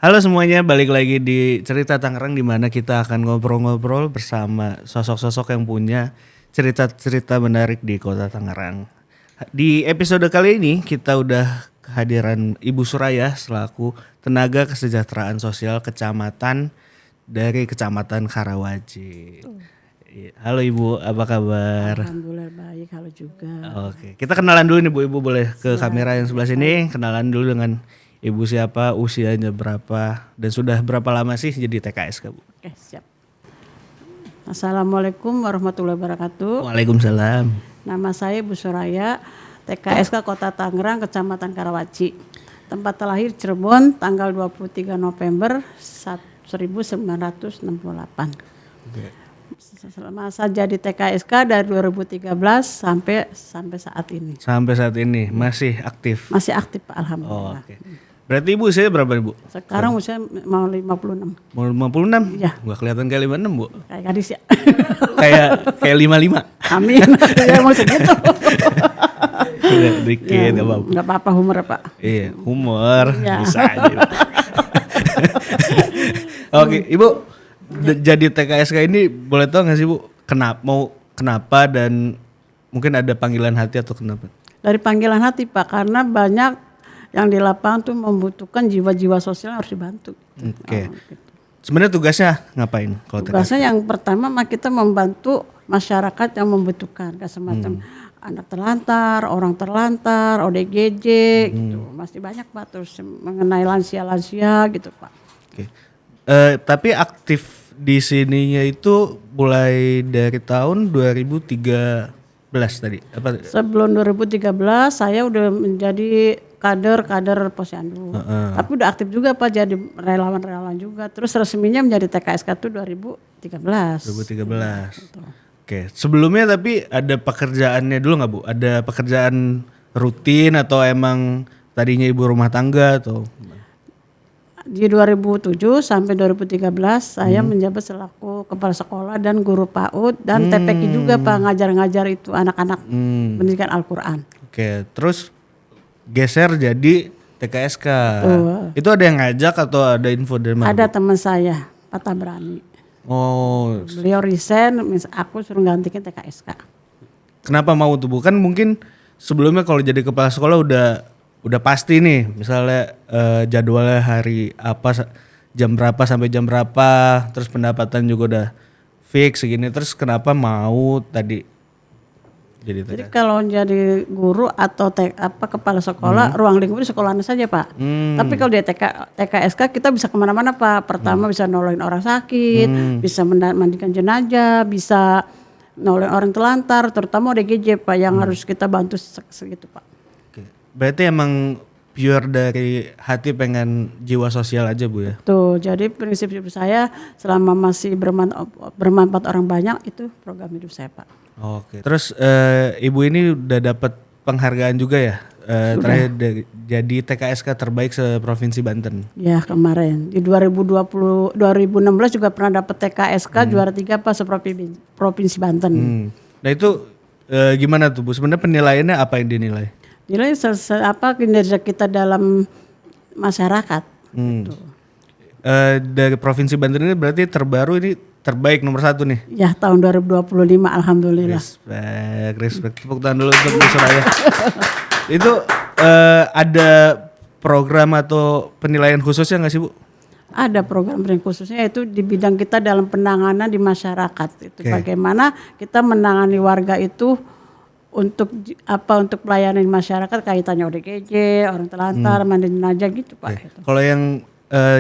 Halo semuanya, balik lagi di Cerita Tangerang di mana kita akan ngobrol-ngobrol bersama sosok-sosok yang punya cerita-cerita menarik di Kota Tangerang. Di episode kali ini kita udah kehadiran Ibu Suraya selaku tenaga kesejahteraan sosial kecamatan dari Kecamatan Karawaci. Halo Ibu, apa kabar? Alhamdulillah baik, halo juga. Oke, kita kenalan dulu nih Bu. Ibu boleh ke kamera yang sebelah sini, kenalan dulu dengan Ibu siapa, usianya berapa, dan sudah berapa lama sih jadi TKSK Bu? Oke, siap. Assalamualaikum warahmatullahi wabarakatuh. Waalaikumsalam. Nama saya Bu Suraya, TKSK Kota Tangerang, Kecamatan Karawaci. Tempat lahir Cirebon, tanggal 23 November 1968. Oke. Selama saya jadi TKSK dari 2013 sampai saat ini. Sampai saat ini masih aktif? Masih aktif Pak, Oh, alhamdulillah. oke. Berarti Ibu usia berapa Ibu? Sekarang usia mau 56. Mau 56? Iya. Gak kelihatan kayak 56 Bu. Kayak gadis ya. kayak 55. Amin. Ya mau segitu. Udah dikit gak apa-apa. Enggak apa-apa humor Pak. Iya, humor Iya. bisa aja. Oke, Ibu jadi TKSK ini boleh tahu nggak sih Bu kenapa dan mungkin ada panggilan hati atau kenapa? Dari panggilan hati Pak, karena banyak yang di lapangan tuh membutuhkan jiwa-jiwa sosial yang harus dibantu. Oke. Gitu. Sebenarnya tugasnya ngapain kalau TKSK? Tugasnya yang pertama kita membantu masyarakat yang membutuhkan, kayak semacam anak terlantar, orang terlantar, ODGJ gitu. Masih banyak Pak, terus mengenai lansia-lansia gitu Pak. Oke. Tapi aktif di sininya itu mulai dari tahun 2013 tadi. Apa? Sebelum 2013 saya udah menjadi kader Posyandu. Tapi udah aktif juga Pak, jadi relawan-relawan juga. Terus resminya menjadi TKSK itu 2013. 2013. Oke. Sebelumnya tapi ada pekerjaannya dulu nggak Bu? Ada pekerjaan rutin atau emang tadinya ibu rumah tangga atau? Di 2007 sampai 2013 saya menjabat selaku kepala sekolah dan guru PAUD dan TPQ juga Pak, ngajar-ngajar itu anak-anak pendidikan Al-Quran. Oke, terus geser jadi TKSK. Itu ada yang ngajak atau ada info dari mana? Ada teman saya, Pak Tabrani. Oh, Beliau resign, aku suruh gantikan TKSK. kenapa mau tuh Bu? Kan mungkin sebelumnya kalau jadi kepala sekolah udah pasti nih, misalnya jadwalnya hari apa, jam berapa sampai jam berapa, terus pendapatan juga udah fix segini. Terus kenapa mau tadi jadi TKSK? Jadi kalau jadi guru atau kepala sekolah, ruang lingkup di sekolahnya saja Pak. Tapi kalau di TKSK kita bisa kemana-mana Pak. Pertama bisa nolongin orang sakit, bisa mandikan jenazah, bisa nolongin orang telantar, terutama ODGJ Pak yang harus kita bantu segitu Pak. Oke. Berarti emang pure dari hati pengen jiwa sosial aja Bu ya? Tuh, jadi prinsip hidup saya selama masih bermanfaat orang banyak itu program hidup saya Pak. Oke. Terus Ibu ini udah dapat penghargaan juga ya? Terakhir jadi TKSK terbaik se-Provinsi Banten. Ya kemarin di 2016 juga pernah dapat TKSK juara 3 Pak se-Provinsi Banten. Nah itu gimana tuh Bu? Sebenarnya penilaiannya apa yang dinilai? Nilai kinerja kita dalam masyarakat. Gitu. Dari Provinsi Banten ini berarti terbaru ini terbaik nomor 1 nih. Ya tahun 2025 alhamdulillah. Respect. Tepuk tangan dulu untuk Bu Suraya. Itu ada program atau penilaian khususnya nggak sih Bu? Ada program khususnya yaitu di bidang kita dalam penanganan di masyarakat. Itu bagaimana kita menangani warga itu untuk pelayanan masyarakat kaitannya ODGJ, orang telantar, mandi jenazah gitu Pak. Gitu. Kalau yang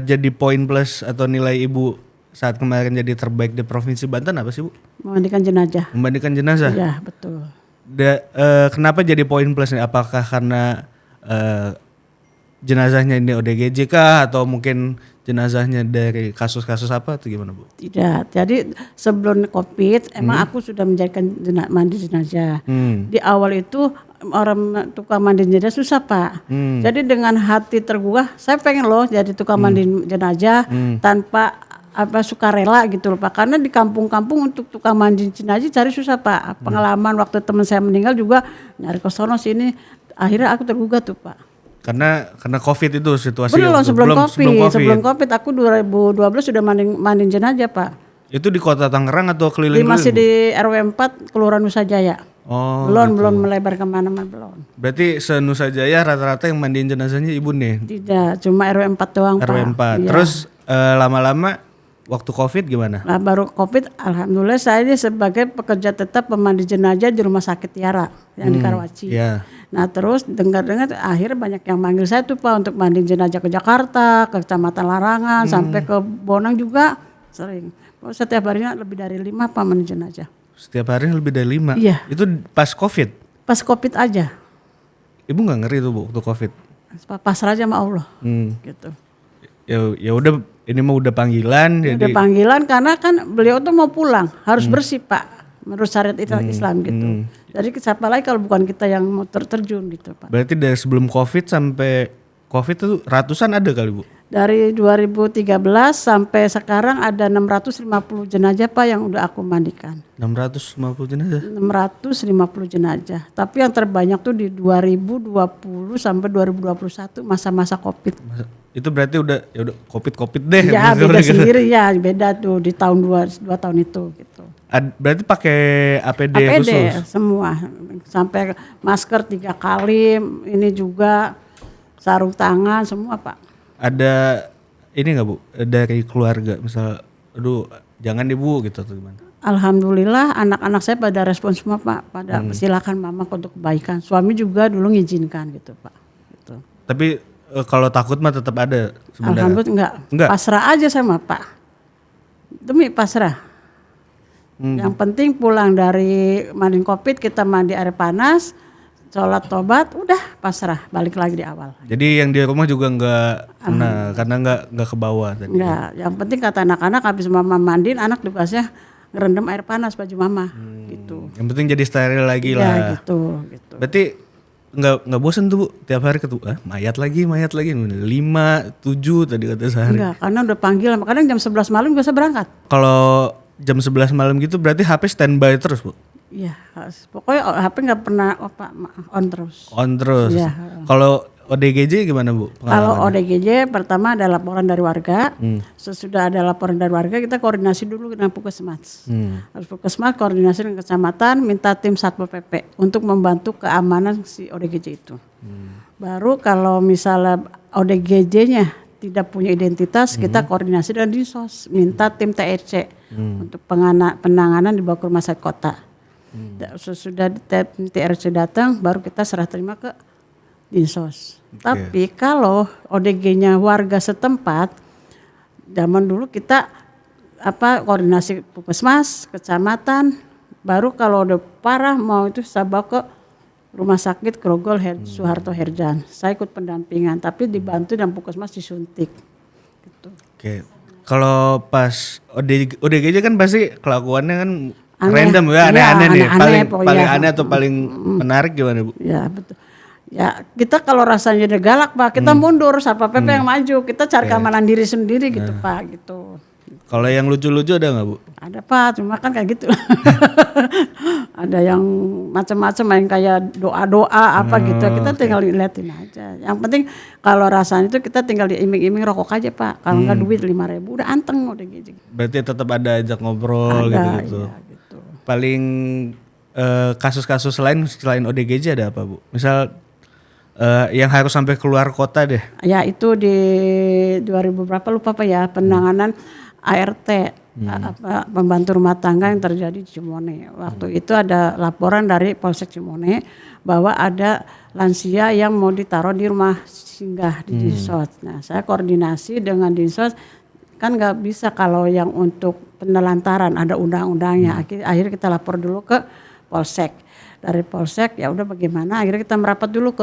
jadi poin plus atau nilai Ibu saat kemarin jadi terbaik di Provinsi Banten apa sih Bu? Memandikan jenazah. Membandikan jenazah? Ya betul. Kenapa jadi poin plus nih? Apakah karena jenazahnya ini ODGJ kah atau mungkin jenazahnya dari kasus-kasus apa atau gimana Bu? Tidak, jadi sebelum COVID emang aku sudah menjadikan mandi jenazah. Di awal itu orang tukang mandi jenazah susah Pak. Jadi dengan hati tergugah, saya pengen loh jadi tukang mandi jenazah tanpa sukarela gitu loh Pak. Karena di kampung-kampung untuk tukang mandi jenazah cari susah Pak. Pengalaman waktu teman saya meninggal juga nyari ke sono sini, akhirnya aku tergugah tuh Pak. Karena COVID itu situasi Belum waktu- sebelum sebelum Sebelum COVID aku 2012 sudah mandiin jenazah, Pak. Itu di kota Tangerang atau keliling-keliling? Masih Bu? di RW 4 Kelurahan Nusa Jaya. Oh, Belum melebar kemana-mana belum. berarti se-Nusa Jaya rata-rata yang mandiin jenazahnya ibu nih? Tidak, cuma RW 4 doang, RW Pak. 4. Iya. Terus lama-lama waktu COVID gimana? Nah, baru COVID, alhamdulillah saya ini sebagai pekerja tetap pemandi jenazah di Rumah Sakit Tiara yang di Karawaci. Iya. Nah, terus dengar-dengar akhirnya banyak yang manggil saya tuh, Pak, untuk mandiin jenazah ke Jakarta, ke Kecamatan Larangan, sampai ke Bonang juga sering. Setiap harinya lebih dari 5 Pak mandi jenazah. Setiap hari lebih dari 5? Iya. Itu pas COVID? Pas COVID aja. Ibu gak ngeri tuh Bu waktu COVID? Pasrah aja sama Allah. Gitu. Ya udah, ini mah udah panggilan. Udah Jadi panggilan karena kan beliau tuh mau pulang, harus bersih Pak, menurut syariat Islam gitu. Jadi siapa lagi kalau bukan kita yang mau terjun gitu Pak. berarti dari sebelum COVID sampai COVID itu ratusan ada kali Bu? Dari 2013 sampai sekarang ada 650 jenazah Pak yang udah aku mandikan. 650 jenazah? 650 jenazah. Tapi yang terbanyak tuh di 2020 sampai 2021 masa-masa Covid. Itu berarti udah COVID deh. Ya beda sendiri ya, beda tuh di tahun 2 tahun itu gitu. Berarti pakai APD khusus? Semua. Sampai masker 3 kali, ini juga sarung tangan semua Pak. Ada ini nggak Bu dari keluarga misal, aduh jangan deh Bu gitu atau gimana? Alhamdulillah anak-anak saya pada respon semua Pak, pada silakan mama untuk kebaikan. Suami juga dulu ngizinkan gitu Pak. Gitu. Tapi kalau takut mah tetap ada sebenarnya. Alhamdulillah enggak. Pasrah aja sama Pak. Demi pasrah. Yang penting pulang dari mandi COVID kita mandi air panas, sholat tobat, udah pasrah, balik lagi di awal. Jadi yang di rumah juga nggak kena karena nggak ke bawah tadi. Enggak, yang penting kata anak-anak habis mama mandiin anak tugasnya ngerendam air panas baju mama gitu. Yang penting jadi steril lagi Ya lah. gitu. Berarti nggak bosan tuh Bu tiap hari ketemu mayat lagi 5, 7 tadi kata sehari. Enggak, karena udah panggilan, kadang jam 11 malam bisa berangkat. Kalau jam 11 malam gitu berarti HP standby terus Bu? Iya, pokoknya HP nggak pernah on terus. On terus. Iya. Kalau ODGJ gimana Bu? Kalau ODGJ pertama ada laporan dari warga, sesudah ada laporan dari warga kita koordinasi dulu dengan Puskesmas. Harus Puskesmas koordinasi dengan kecamatan, minta tim Satpol PP untuk membantu keamanan si ODGJ itu. Baru kalau misalnya ODGJ-nya tidak punya identitas, kita koordinasi dengan Dinsos, minta tim TRC untuk penanganan dibawa ke rumah sakit kota. Sesudah TRC datang, baru kita serah terima ke Dinsos. Tapi kalau ODG-nya warga setempat, zaman dulu kita koordinasi Puskesmas, kecamatan, baru kalau udah parah mau itu saya bawa ke Rumah Sakit Grogol Soeharto Herjan. Saya ikut pendampingan, tapi dibantu dan Puskesmas disuntik. Gitu. Oke. Kalau pas ODGJ kan pasti kelakuannya kan Aneh. random ya, Iya, aneh-aneh nih. aneh-aneh Paling pokoknya. aneh atau paling menarik gimana Bu? Ya betul. Ya kita kalau rasanya udah galak Pak, kita mundur, Satpol PP yang maju, kita cari keamanan diri sendiri gitu Pak gitu. Kalau yang lucu-lucu ada nggak Bu? Ada Pak, cuma kan kayak gitu. Ada yang macam-macam yang kayak doa-doa apa gitu, kita tinggal liatin aja. Yang penting kalau rasanya itu kita tinggal diiming-iming rokok aja Pak. Kalau nggak duit 5.000 udah anteng udah gitu. Berarti tetap ada ajak ngobrol Ada, gitu-gitu. iya, gitu. Paling kasus-kasus selain ODGJ ada apa Bu? Misal yang harus sampai keluar kota deh. Ya itu di 2000 berapa lupa Pak ya, penanganan ART pembantu rumah tangga yang terjadi di Cimone. Waktu itu ada laporan dari Polsek Cimone bahwa ada lansia yang mau ditaruh di rumah singgah di Dinsos. Nah saya koordinasi dengan Dinsos, kan nggak bisa kalau yang untuk penelantaran ada undang-undangnya. Akhirnya kita lapor dulu ke Polsek. Dari Polsek ya udah bagaimana, akhirnya kita merapat dulu ke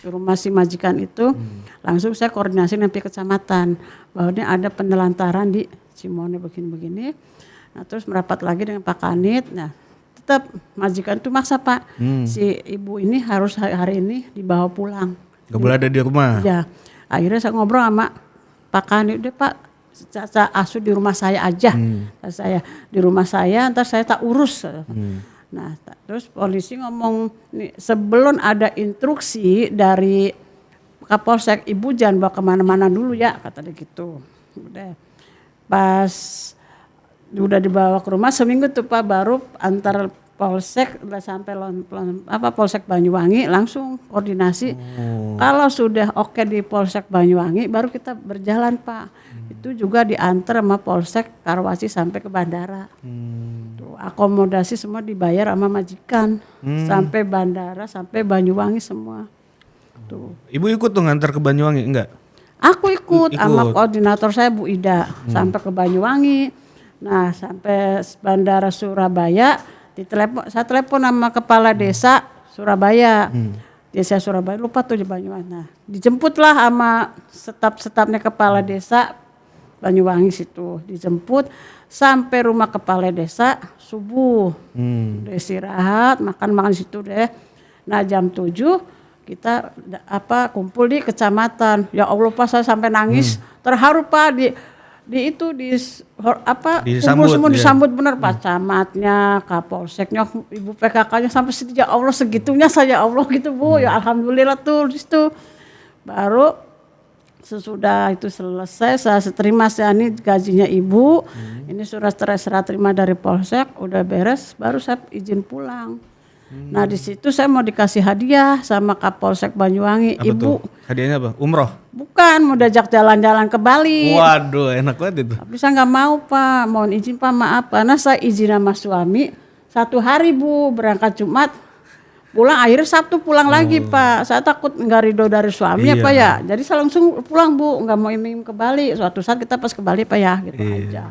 rumah si majikan itu. Langsung saya koordinasi dengan pihak kecamatan bahwa ini ada penelantaran di Cimone begini-begini. Nah terus merapat lagi dengan Pak Kanit. Nah tetap majikan itu maksa Pak, si ibu ini harus hari ini dibawa pulang. Gak boleh ada di rumah. Ya akhirnya saya ngobrol sama Pak Kanit, udah Pak saya asuh di rumah saya aja. Saya di rumah saya, ntar saya tak urus. Nah terus polisi ngomong nih, sebelum ada instruksi dari Kapolsek, ibu jangan bawa kemana-mana dulu ya, kata dia gitu. Udah pas udah dibawa ke rumah seminggu tuh Pak, baru antar polsek udah sampai Polsek Banyuwangi langsung koordinasi. Kalau sudah oke di Polsek Banyuwangi baru kita berjalan Pak. Itu juga diantar sama Polsek Karawaci sampai ke bandara. Tuh, akomodasi semua dibayar sama majikan sampai bandara sampai Banyuwangi semua. Tuh. Ibu ikut tuh ngantar ke Banyuwangi enggak? Aku ikut sama koordinator saya Bu Ida sampai ke Banyuwangi. Nah sampai bandara Surabaya, saya telepon sama kepala desa Surabaya. Desa Surabaya lupa tuh di Banyuwangi. Nah dijemputlah sama staf-stafnya kepala desa Banyuwangi situ. Dijemput sampai rumah kepala desa subuh. Udah istirahat, makan situ deh. Nah jam 7 kita kumpul di kecamatan. Ya Allah Pak, saya sampai nangis terharu Pak kumpul semua disambut benar Pak camatnya, Kapolseknya, Ibu PKK-nya sampai situ ya Allah segitunya saya Allah gitu Bu. Ya alhamdulillah tuh di situ. Baru sesudah itu selesai saya terima ini gajinya Ibu. Ini surat serah terima dari Polsek udah beres baru saya izin pulang. Nah di situ saya mau dikasih hadiah sama Kapolsek Banyuwangi. Apa Ibu. Tuh? Hadiahnya apa? Umroh? Bukan, mau diajak jalan-jalan ke Bali. Waduh, enak banget itu. Tapi saya nggak mau Pak, mohon izin Pak, maaf karena saya izin sama suami 1 hari Bu, berangkat Jumat, pulang akhirnya Sabtu pulang lagi Pak. Saya takut nggak ridho dari suami apa ya. Jadi saya langsung pulang Bu, nggak mau iming ke Bali. Suatu saat kita pas ke Bali Pak ya, gitu aja.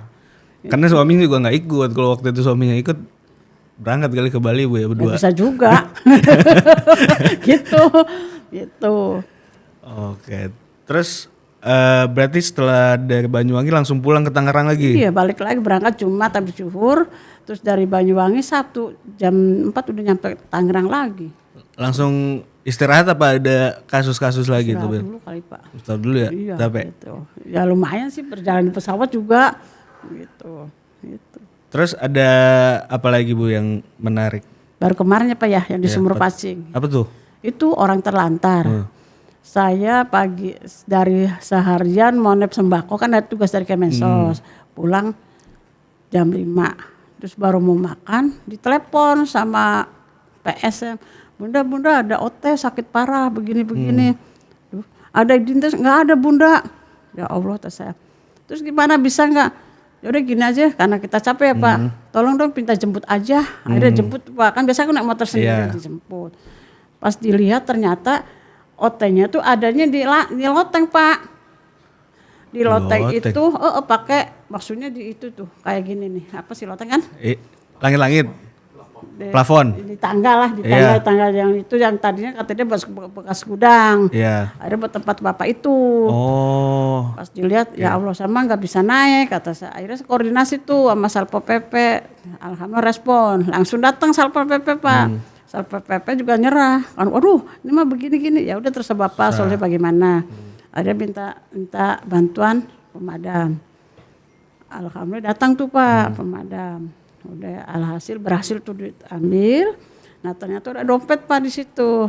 Karena suami juga nggak ikut. Kalau waktu itu suaminya ikut, berangkat kali ke Bali Bu ya berdua. Ya, bisa juga. gitu. Oke. Terus berarti setelah dari Banyuwangi langsung pulang ke Tangerang lagi? Iya, balik lagi berangkat Jumat habis zuhur, terus dari Banyuwangi Sabtu jam 4 udah nyampe Tangerang lagi. Langsung istirahat apa ada kasus-kasus lagi tuh? Dulu kali Pak. Istirahat dulu ya? Iya, Capek. gitu. Ya lumayan sih perjalanan pesawat juga gitu. Terus ada apa lagi Bu yang menarik? Baru kemarin ya Pak ya yang di Sumur Pacing. Apa tuh? Itu orang terlantar. Saya pagi dari seharian mau nep sembako kan ada tugas dari Kemensos. Pulang jam 5. Terus baru mau makan ditelepon sama PSM. Bunda ada OT sakit parah begini-begini. Ada identitas nggak ada Bunda. Ya Allah kata saya. Terus gimana bisa nggak? Ya udah gini aja karena kita capek ya Pak. Tolong dong minta jemput aja. Akhirnya jemput Pak. Kan biasa aku naik motor sendiri dijemput. Pas dilihat ternyata OT-nya tuh adanya di loteng Pak. Di loteng itu pakai maksudnya di itu tuh kayak gini nih. Apa sih loteng kan? Langit-langit. Plafon. Di tangga lah, di tangga yang itu yang tadinya katanya bekas gudang. Ada buat tempat Bapak itu. Pas dilihat ya Allah sama nggak bisa naik kata saya. Akhirnya koordinasi tuh sama Satpol PP. Alhamdulillah respon. Langsung datang Satpol PP Pak. Satpol PP juga nyerah. Kan waduh, ini mah begini-gini. Ya udah terus Bapak soalnya bagaimana? Ada minta bantuan pemadam. Alhamdulillah datang tuh Pak pemadam. Udah alhasil berhasil tuh diambil. Nah ternyata ada dompet Pak di situ.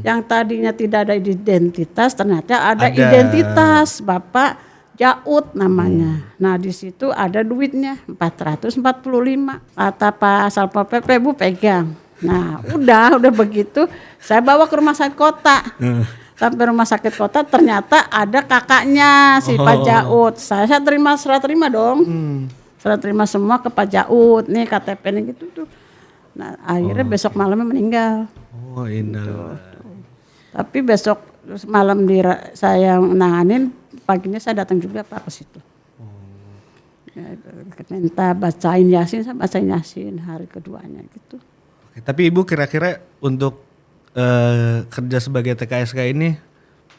Yang tadinya tidak ada identitas ternyata ada identitas Bapak Jaud namanya. Nah di situ ada duitnya 445. Kata Pak Satpol PP Bu pegang. Nah udah begitu saya bawa ke rumah sakit kota. Sampai rumah sakit kota ternyata ada kakaknya si Pak Jaud. Saya serah terima dong. Serah terima semua ke Pak Jaud. Nih KTP nih gitu tuh. Nah akhirnya besok malamnya meninggal. Indah. Tapi besok malam saya nanganin, paginya saya datang juga Pak ke situ. Ya, minta bacain Yasin, saya bacain Yasin hari keduanya gitu. Tapi Ibu kira-kira untuk kerja sebagai TKSK ini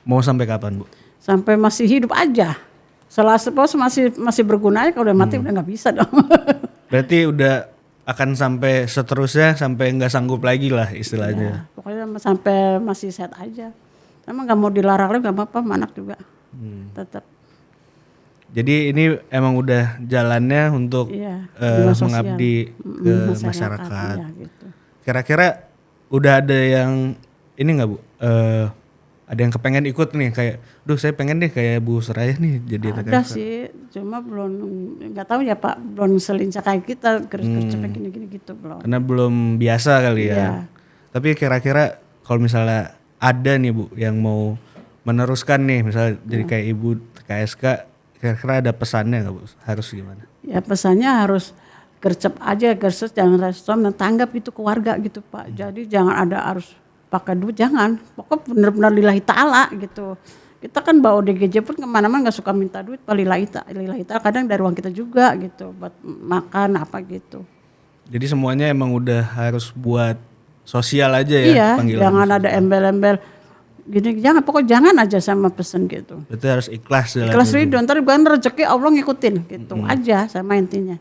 mau sampai kapan Bu? Sampai masih hidup aja. Selasa pos masih berguna ya, kalau udah mati udah nggak bisa dong. Berarti udah akan sampai seterusnya sampai nggak sanggup lagi lah istilahnya. Ya, pokoknya sampai masih sehat aja. Emang nggak mau dilarang lagi nggak apa-apa, anak juga tetap. Jadi ini emang udah jalannya untuk mengabdi ke masyarakat. Ya, gitu. Kira-kira udah ada yang ini nggak Bu? ada yang kepengen ikut nih kayak, duh saya pengen deh kayak Bu Suraya nih jadi Ada sih, cuma belum nggak tahu ya Pak, belum selincah kayak kita gercep gini-gini gitu belum. Karena belum biasa kali ya. Iya. Tapi kira-kira kalau misalnya ada nih Bu yang mau meneruskan nih, misalnya jadi kayak Ibu KSK, kira-kira ada pesannya nggak Bu? Harus gimana? Ya pesannya harus gercep aja, gercep jangan respon dan tanggap gitu ke warga gitu Pak. Jadi jangan ada harus pakai duit, jangan. Pokoknya benar-benar lillahi ta'ala gitu. Kita kan bawa ODGJ pun kemana-mana nggak suka minta duit, lillahi ta'ala. Kadang dari uang kita juga gitu, buat makan apa gitu. Jadi semuanya emang udah harus buat sosial aja ya Iya, panggilan. jangan ada embel-embel gini, jangan, pokoknya jangan aja sama pesen gitu. Berarti harus ikhlas dalam Ikhlas hidup. ridho, ntar bukan rezeki Allah ngikutin gitu aja sama intinya.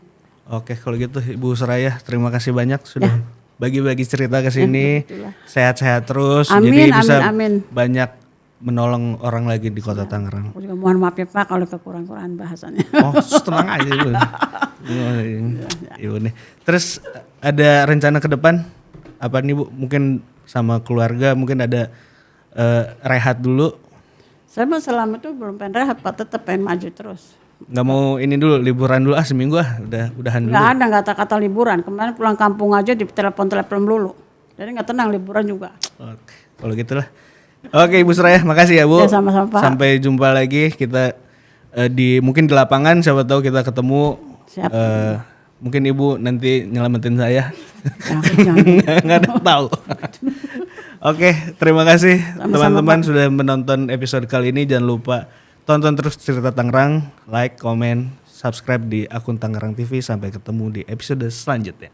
Oke, kalau gitu Ibu Suraya terima kasih banyak sudah bagi-bagi cerita ke sini. Sehat-sehat terus Amin, jadi bisa amin. banyak menolong orang lagi di Kota Tangerang. Aku juga mohon maaf ya Pak kalau kekurangan bahasanya. Oh, tenang aja Ibu. Ibu nih. Terus ada rencana ke depan apa nih Bu? Mungkin sama keluarga, mungkin ada rehat dulu. Saya mah selama itu belum pengen rehat Pak, tetap pengen maju terus. Nggak mau ini dulu, liburan dulu seminggu udahan dulu. Nggak ada kata-kata liburan. Kemarin pulang kampung aja di telepon dulu. Jadi nggak tenang liburan juga. Oke, kalau gitulah. Oke Ibu Suraya, makasih ya Bu. Ya, sama-sama, Pak. Sampai jumpa lagi kita mungkin di lapangan, siapa tahu kita ketemu. Siap. Mungkin Ibu nanti nyelamatin saya. Jangan. Nggak ada tahu. Oke, terima kasih Sama-sama, teman-teman sudah menonton episode kali ini. Jangan lupa tonton terus Cerita Tangerang, like, komen, subscribe di akun Tangerang TV. Sampai ketemu di episode selanjutnya.